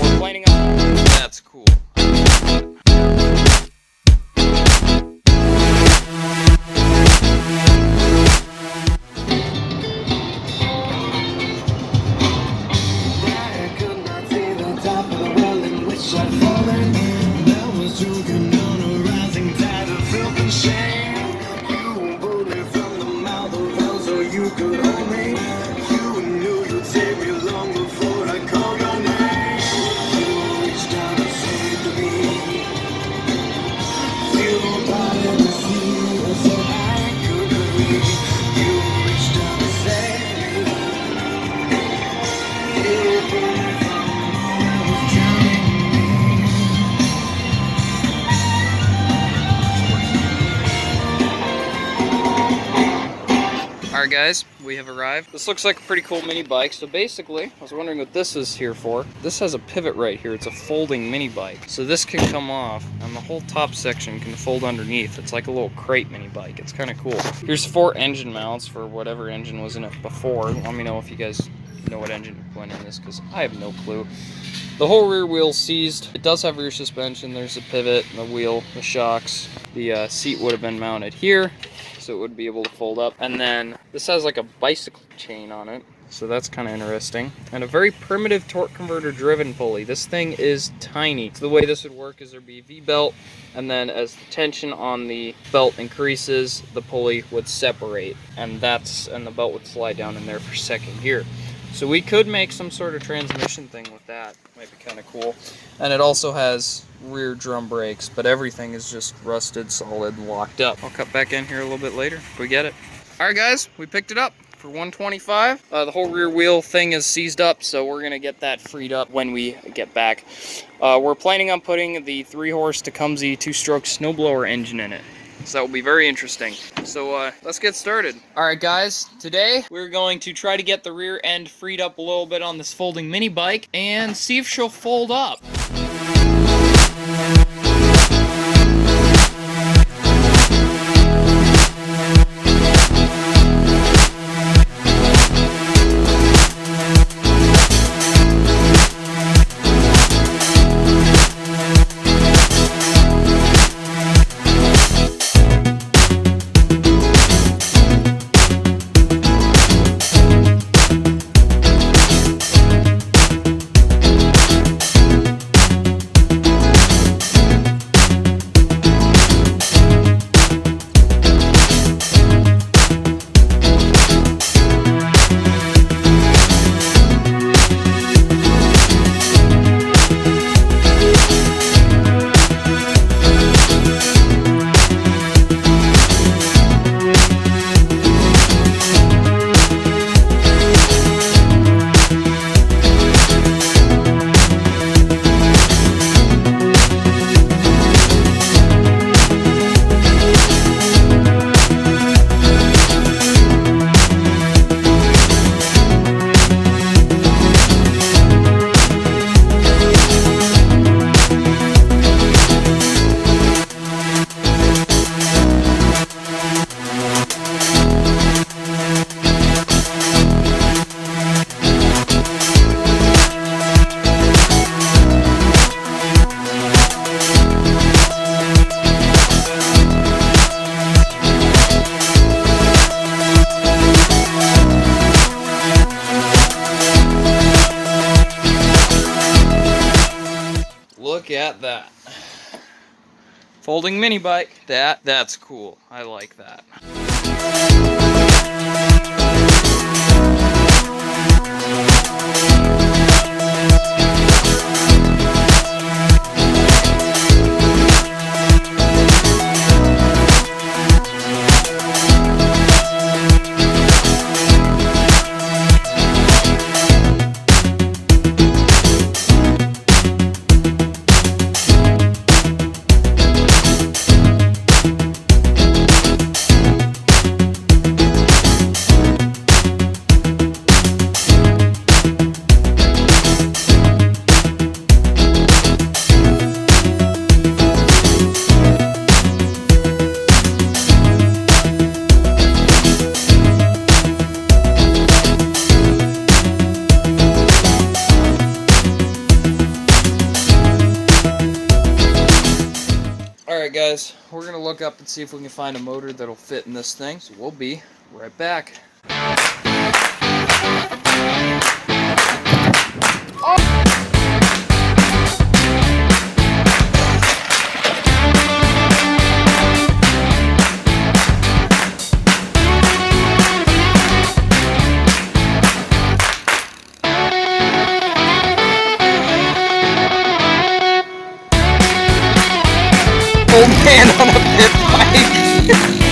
we're planning on... That's cool. Alright guys, we have arrived. This looks like a pretty cool mini bike. So basically, I was wondering what this is here for. This has a pivot right here. It's a folding mini bike. So this can come off and the whole top section can fold underneath. It's like a little crate mini bike. It's kind of cool. Here's 4 engine mounts for whatever engine was in it before. Let me know if you guys know what engine went in this, because I have no clue. The whole rear wheel's seized. It does have rear suspension. There's a pivot, the wheel, the shocks. The seat would have been mounted here, so it would be able to fold up. And then this has like a bicycle chain on it, so that's kind of interesting. And a very primitive torque converter driven pulley. This thing is tiny. So the way this would work is there'd be a V-belt, and then as the tension on the belt increases, the pulley would separate, and the belt would slide down in there for second gear. So we could make some sort of transmission thing with that. Might be kind of cool. And it also has rear drum brakes, but everything is just rusted, solid, locked up. I'll cut back in here a little bit later if we get it. All right, guys, we picked it up for $125. The whole rear wheel thing is seized up, so we're gonna get that freed up when we get back. We're planning on putting the 3-horse Tecumseh 2-stroke snowblower engine in it. So that will be very interesting. So let's get started. All right, guys, today we're going to try to get the rear end freed up a little bit on this folding mini bike and see if she'll fold up. Look at that. Folding mini bike. That's cool. I like that. Alright guys, we're going to look up and see if we can find a motor that'll fit in this thing. So we'll be right back. Old man on a pit bike.